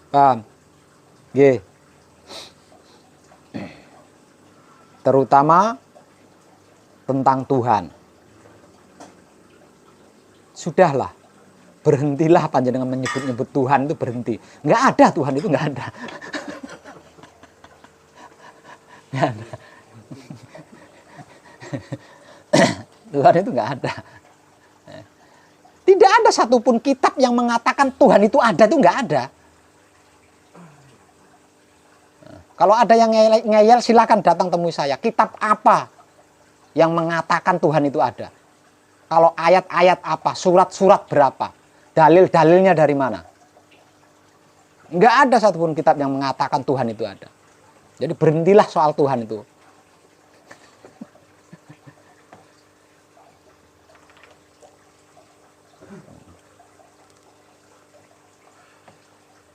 Paham? Nggih. Terutama tentang Tuhan. Sudahlah, berhentilah panjenengan menyebut-nyebut Tuhan, itu berhenti. Nggak ada Tuhan itu, nggak ada. Nggak ada. Tuhan itu nggak ada. Tidak ada satupun kitab yang mengatakan Tuhan itu ada, itu nggak ada. Kalau ada yang ngeyel, silakan datang temui saya. Kitab apa yang mengatakan Tuhan itu ada? Kalau ayat-ayat apa, surat-surat berapa, dalil-dalilnya dari mana? Nggak ada satupun kitab yang mengatakan Tuhan itu ada. Jadi berhentilah soal Tuhan itu.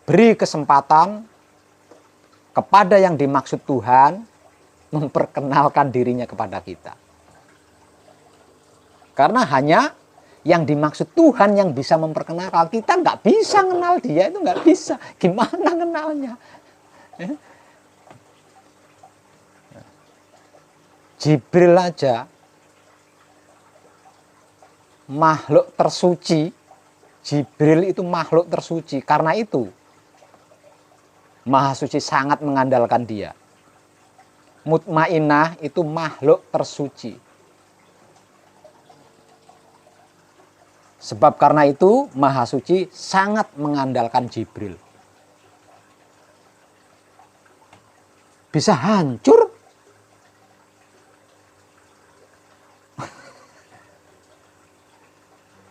Beri kesempatan kepada yang dimaksud Tuhan memperkenalkan dirinya kepada kita. Karena hanya yang dimaksud Tuhan yang bisa memperkenalkan. Kita nggak bisa kenal dia, itu nggak bisa. Gimana kenalnya? Jibril aja, makhluk tersuci. Jibril itu makhluk tersuci. Karena itu Maha Suci sangat mengandalkan dia. Mutmainah itu makhluk tersuci. Sebab karena itu Maha Suci sangat mengandalkan Jibril. Bisa hancur.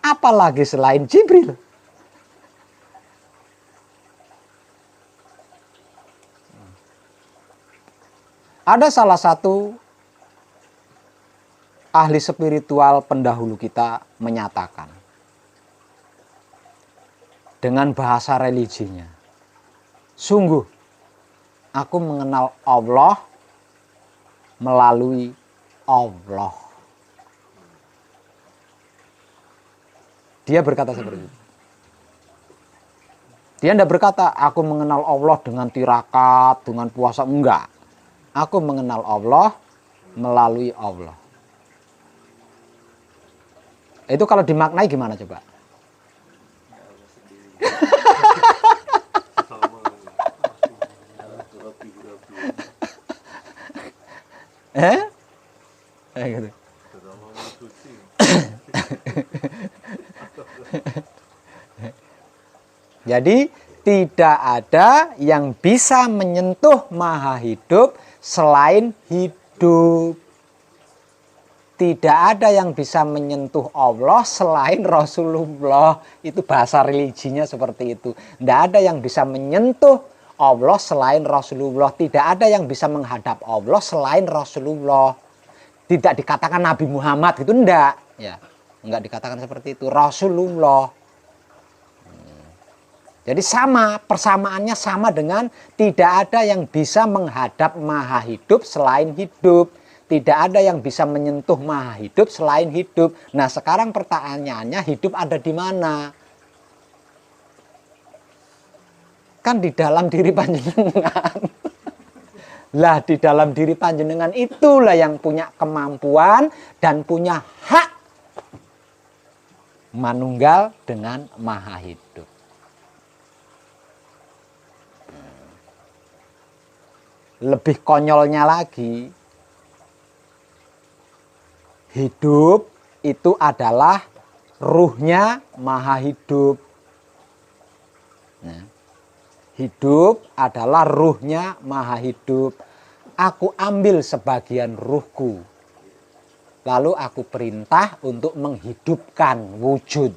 Apalagi selain Jibril. Ada salah satu ahli spiritual pendahulu kita menyatakan dengan bahasa religinya, sungguh aku mengenal Allah melalui Allah. Dia berkata seperti itu. Dia tidak berkata, aku mengenal Allah dengan tirakat, dengan puasa. Enggak. Aku mengenal Allah melalui Allah. Itu kalau dimaknai gimana coba? Sama. Gitu. Sudah mau suci. Jadi tidak ada yang bisa menyentuh Maha Hidup selain hidup. Tidak ada yang bisa menyentuh Allah selain Rasulullah. Itu bahasa religinya seperti itu. Tidak ada yang bisa menyentuh Allah selain Rasulullah. Tidak ada yang bisa menghadap Allah selain Rasulullah. Tidak dikatakan Nabi Muhammad gitu, enggak. Ya, enggak dikatakan seperti itu. Rasulullah. Jadi sama, persamaannya sama dengan tidak ada yang bisa menghadap Maha Hidup selain hidup. Tidak ada yang bisa menyentuh Maha Hidup selain hidup. Nah, sekarang pertanyaannya, hidup ada di mana? Kan di dalam diri panjenengan. Lah, di dalam diri panjenengan itulah yang punya kemampuan dan punya hak manunggal dengan Maha Hidup. Lebih konyolnya lagi, hidup itu adalah ruhnya Maha Hidup. Nah, hidup adalah ruhnya Maha Hidup. Aku ambil sebagian ruhku, lalu aku perintah untuk menghidupkan wujud.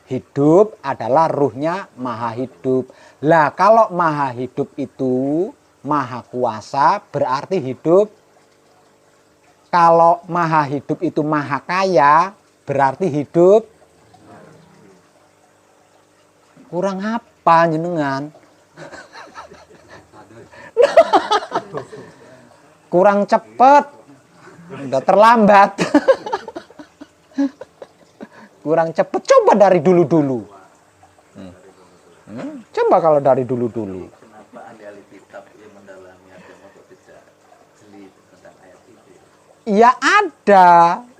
Hidup adalah ruhnya Maha Hidup. Lah, kalau Maha Hidup itu Maha Kuasa, berarti hidup. Kalau Maha Hidup itu Maha Kaya, berarti hidup. Kurang apa jenengan? Kurang cepet, udah terlambat. Kurang cepet, coba dari dulu-dulu. Coba kalau dari dulu-dulu. Kenapa ahli-ahli kitab yang mendalami agama kok tidak jeli tentang ayat itu? Ya ada,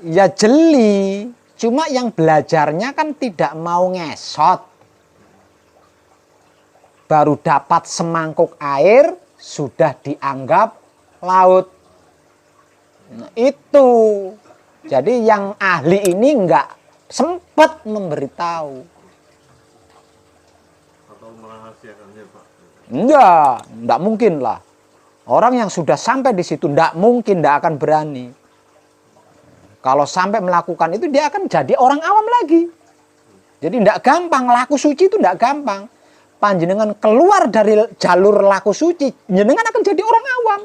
ya jeli. Cuma yang belajarnya kan tidak mau ngesot. Baru dapat semangkuk air, sudah dianggap laut. Nah, itu. Jadi yang ahli ini enggak sempat memberitahu. Atau merahasiakannya, Pak. Enggak mungkin lah. Orang yang sudah sampai di situ enggak mungkin, enggak akan berani. Kalau sampai melakukan itu dia akan jadi orang awam lagi. Jadi enggak gampang, laku suci itu enggak gampang. Panjenengan keluar dari jalur laku suci, jenengan akan jadi orang awam.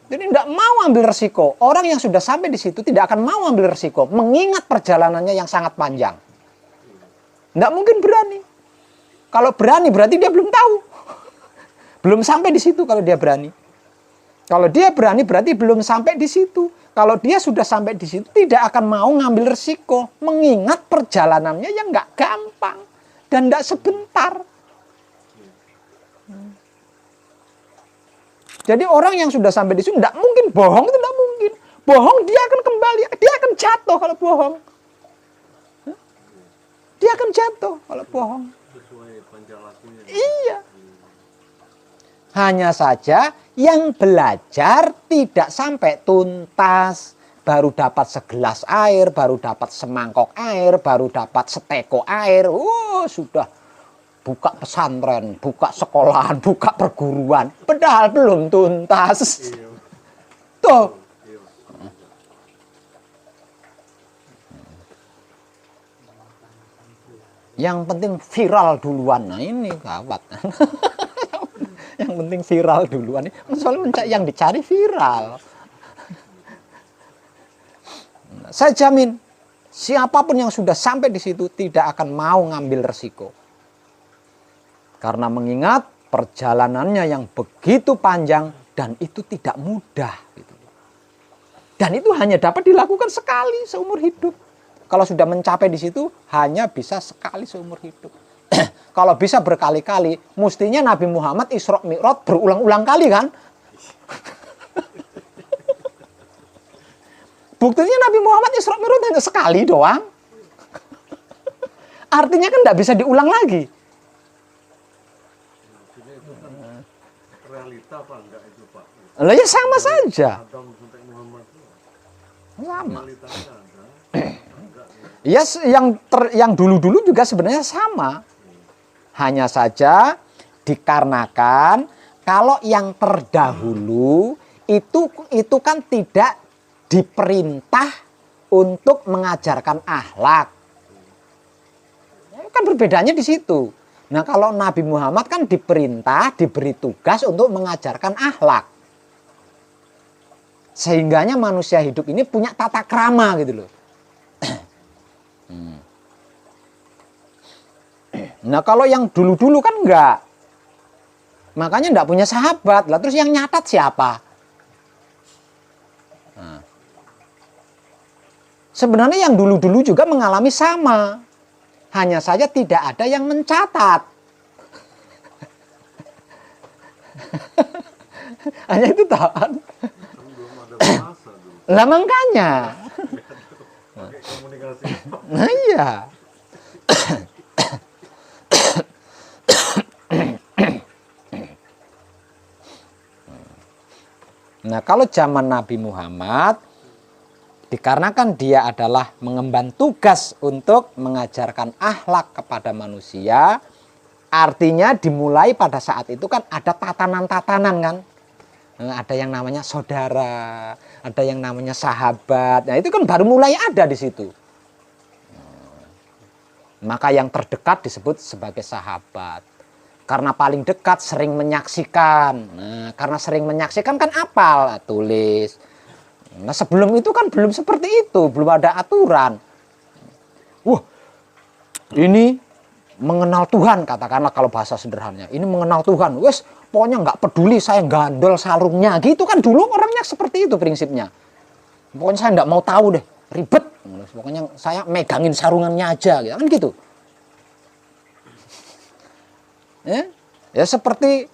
Jadi tidak mau ambil resiko. Orang yang sudah sampai di situ tidak akan mau ambil resiko, mengingat perjalanannya yang sangat panjang. Tidak mungkin berani. Kalau berani berarti dia belum tahu. Belum sampai di situ kalau dia berani. Kalau dia berani berarti belum sampai di situ. Kalau dia sudah sampai di situ tidak akan mau ngambil resiko, mengingat perjalanannya yang nggak gampang dan nggak sebentar. Jadi orang yang sudah sampai di situ tidak mungkin bohong, itu tidak mungkin. Bohong dia akan kembali, dia akan jatuh kalau bohong. Dia akan jatuh kalau bohong. Sesuai panjang lakunya. Iya. Hanya saja yang belajar tidak sampai tuntas. Baru dapat segelas air, baru dapat semangkok air, baru dapat seteko air. Sudah buka pesantren, buka sekolahan, buka perguruan. Padahal belum tuntas. Iya. Tuh. Iya. Yang penting viral duluan. Nah ini gawat. Yang penting viral duluan. Soalnya yang dicari viral. Saya jamin, siapapun yang sudah sampai di situ tidak akan mau ngambil resiko. Karena mengingat perjalanannya yang begitu panjang dan itu tidak mudah. Dan itu hanya dapat dilakukan sekali seumur hidup. Kalau sudah mencapai di situ, hanya bisa sekali seumur hidup. Kalau bisa berkali-kali, mestinya Nabi Muhammad Isra Mi'raj berulang-ulang kali kan? Buktinya Nabi Muhammad Isra Mi'raj hanya sekali doang. Artinya kan tidak bisa diulang lagi. Maksudnya itu kan realita apa enggak itu Pak? Lah ya sama saja. Adam sampai Muhammad itu Sama. realitanya ada. Enggak Ya, ya. yang dulu-dulu juga sebenarnya sama. Hanya saja dikarenakan kalau yang terdahulu itu kan tidak diperintah untuk mengajarkan akhlak. Kan berbedanya di situ. Nah, kalau Nabi Muhammad kan diperintah, diberi tugas untuk mengajarkan akhlak. Sehingganya manusia hidup ini punya tata krama gitu loh. Nah, kalau yang dulu-dulu kan enggak. Makanya enggak punya sahabat. Lah terus yang nyatat siapa? Nah. Sebenarnya yang dulu-dulu juga mengalami sama. Hanya saja tidak ada yang mencatat. Hanya itu tahan. Kan belum ada bahasa dulu. Lah makanya. Pakai komunikasi. Nah iya. Nah, kalau zaman Nabi Muhammad, dikarenakan dia adalah mengemban tugas untuk mengajarkan akhlak kepada manusia, artinya dimulai pada saat itu kan ada tatanan-tatanan kan. Ada yang namanya saudara, ada yang namanya sahabat. Nah, itu kan baru mulai ada di situ. Maka yang terdekat disebut sebagai sahabat. Karena paling dekat sering menyaksikan. Nah, karena sering menyaksikan kan apal, tulis. Nah, sebelum itu kan belum seperti itu, belum ada aturan. Wah, ini mengenal Tuhan, katakanlah kalau bahasa sederhananya. Ini mengenal Tuhan, wes pokoknya nggak peduli saya gandol sarungnya. Gitu kan dulu orangnya seperti itu prinsipnya. Pokoknya saya nggak mau tahu deh, ribet. Pokoknya saya megangin sarungannya aja, kan gitu. Ya seperti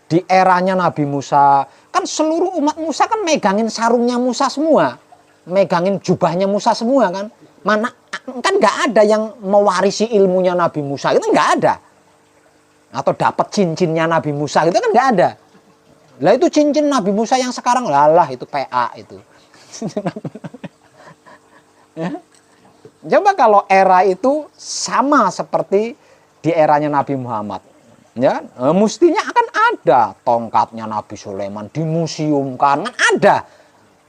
di eranya Nabi Musa, kan seluruh umat Musa kan megangin sarungnya Musa semua, megangin jubahnya Musa semua kan. Mana kan nggak ada yang mewarisi ilmunya Nabi Musa, itu nggak ada. Atau dapat cincinnya Nabi Musa, itu kan nggak ada. Lah itu cincin Nabi Musa yang sekarang lalah itu PA itu. Ya. Coba kalau era itu sama seperti di eranya Nabi Muhammad, ya mestinya akan ada tongkatnya Nabi Sulaiman dimuseumkan, kan ada.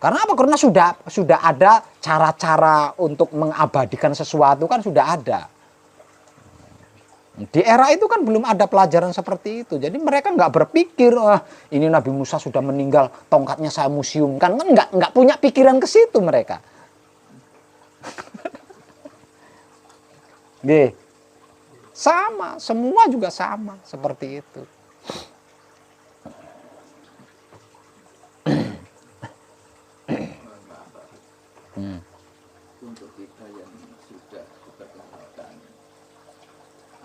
Karena apa? Karena sudah ada cara-cara untuk mengabadikan sesuatu kan sudah ada. Di era itu kan belum ada pelajaran seperti itu, jadi mereka nggak berpikir ini Nabi Musa sudah meninggal, tongkatnya saya museumkan, kan nggak punya pikiran ke situ mereka. Gih. Sama, semua juga sama seperti itu. Untuk kita yang sudah berkehormatan,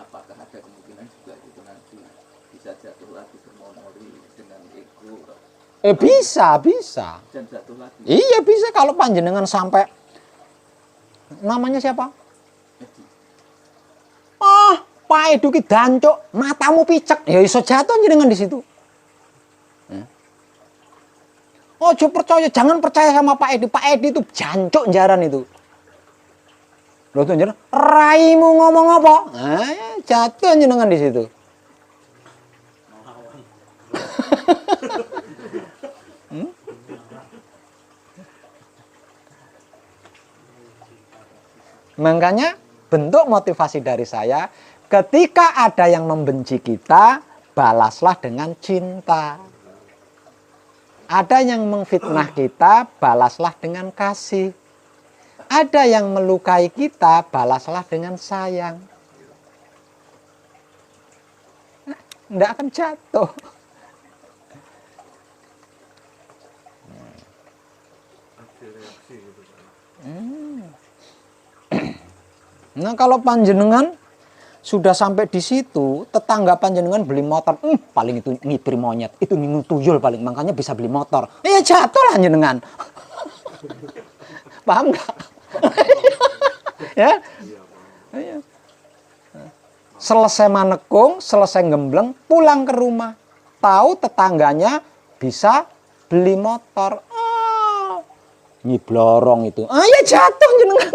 apakah ada kemungkinan juga itu nanti bisa jatuh lagi bermonori dengan ego? Bisa. Dan jatuh lagi. Iya bisa kalau panjenengan sampai namanya siapa? Pak Edu ki dancuk, matamu picek, ya iso jatuh jenengan di situ. Ojo percaya, jangan percaya sama Pak Edi. Pak Edi itu jancuk jaran itu. Loh tuh jaran, raimu ngomong apa? Jatuh jenengan di situ. Makanya bentuk motivasi dari saya, ketika ada yang membenci kita, balaslah dengan cinta. Ada yang memfitnah kita, balaslah dengan kasih. Ada yang melukai kita, balaslah dengan sayang. Nggak akan jatuh. Reaksi gitu kan. Nah kalau panjenengan sudah sampai di situ, tetangga panjenengan beli motor, paling itu ngitri monyet, itu ngingu tuyul paling, makanya bisa beli motor. Jatuh lah panjenengan. Paham nggak? Ya? Iya. Selesai manekung, selesai gembleng, pulang ke rumah. Tahu tetangganya bisa beli motor. Nyiblorong itu. Ya jatuh jenengan.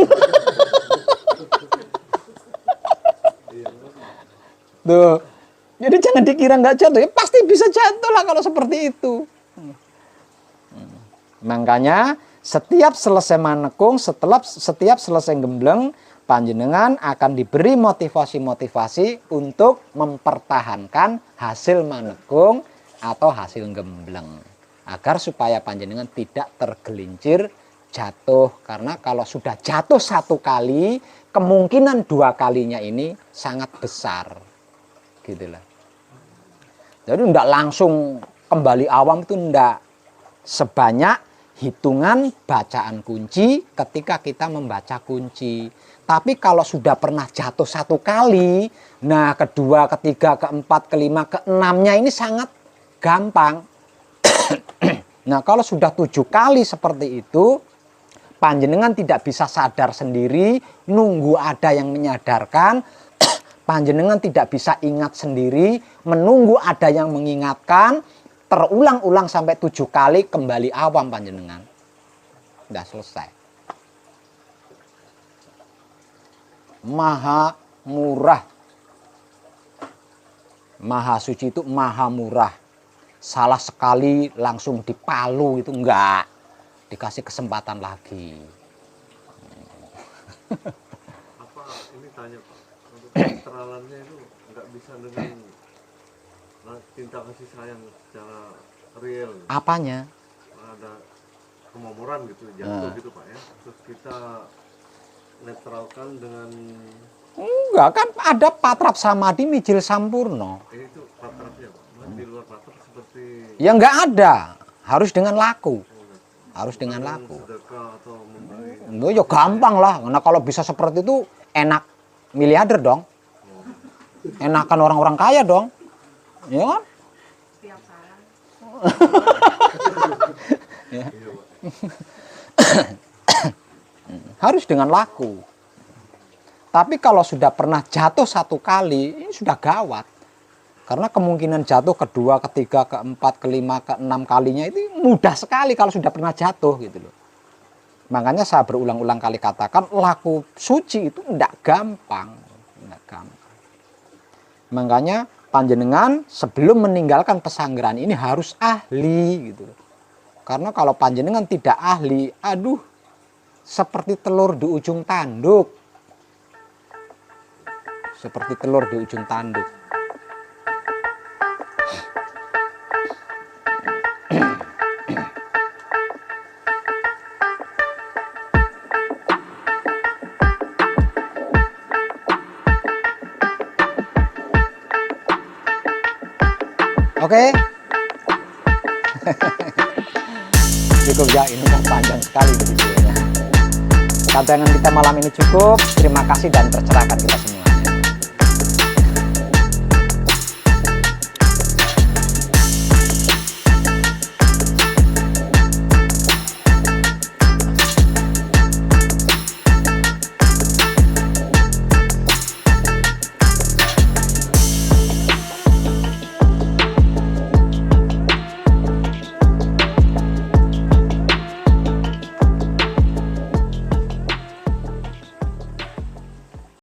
Tuh. Jadi jangan dikira nggak jatuh. Ya pasti bisa jatuh lah kalau seperti itu. Makanya setiap selesai manekung, setiap selesai gembleng, panjenengan akan diberi motivasi-motivasi untuk mempertahankan hasil manekung atau hasil gembleng. Agar supaya panjenengan tidak tergelincir jatuh. Karena kalau sudah jatuh satu kali, kemungkinan dua kalinya ini sangat besar. Gitu lah. Jadi tidak langsung kembali awam itu tidak. Sebanyak hitungan bacaan kunci ketika kita membaca kunci. Tapi kalau sudah pernah jatuh satu kali, nah kedua, ketiga, keempat, kelima, keenamnya ini sangat gampang. Nah kalau sudah 7 kali seperti itu, panjenengan tidak bisa sadar sendiri, nunggu ada yang menyadarkan, panjenengan tidak bisa ingat sendiri, menunggu ada yang mengingatkan, terulang-ulang sampai 7 kali kembali awam panjenengan. Sudah selesai. Maha murah. Maha suci itu maha murah. Salah sekali langsung dipalu itu enggak. Dikasih kesempatan lagi. Apa ini tanya Pak, untuk penetralannya itu nggak bisa dengan cinta kasih sayang secara real. Apanya? Ada kemomoran gitu, jatuh gitu Pak ya. Terus kita netralkan dengan Enggak, kan ada patrap samadhi mijil sampurno. ini tuh patrapnya Pak. Di luar patrap seperti Ya enggak ada. Harus dengan laku. Harus dengan laku. sedekah atau memberi. Enggak, ya gampang lah. Nah kalau bisa seperti itu enak miliarder dong. Enakan orang-orang kaya dong. Ya kan? Setiap saran. Ya. Harus dengan laku. Tapi kalau sudah pernah jatuh satu kali, ini sudah gawat. Karena kemungkinan jatuh kedua, ketiga, keempat, kelima, keenam kalinya itu mudah sekali kalau sudah pernah jatuh gitu loh. Makanya saya berulang-ulang kali katakan laku suci itu tidak gampang. Tidak gampang. Makanya panjenengan sebelum meninggalkan pesanggeran ini harus ahli gitu loh. Karena kalau panjenengan tidak ahli, aduh, seperti telur di ujung tanduk. Seperti telur di ujung tanduk. Oke. Cukup ya, ini panjang sekali videonya. Tantangan kita malam ini cukup. Terima kasih dan tercerahkan kita semua.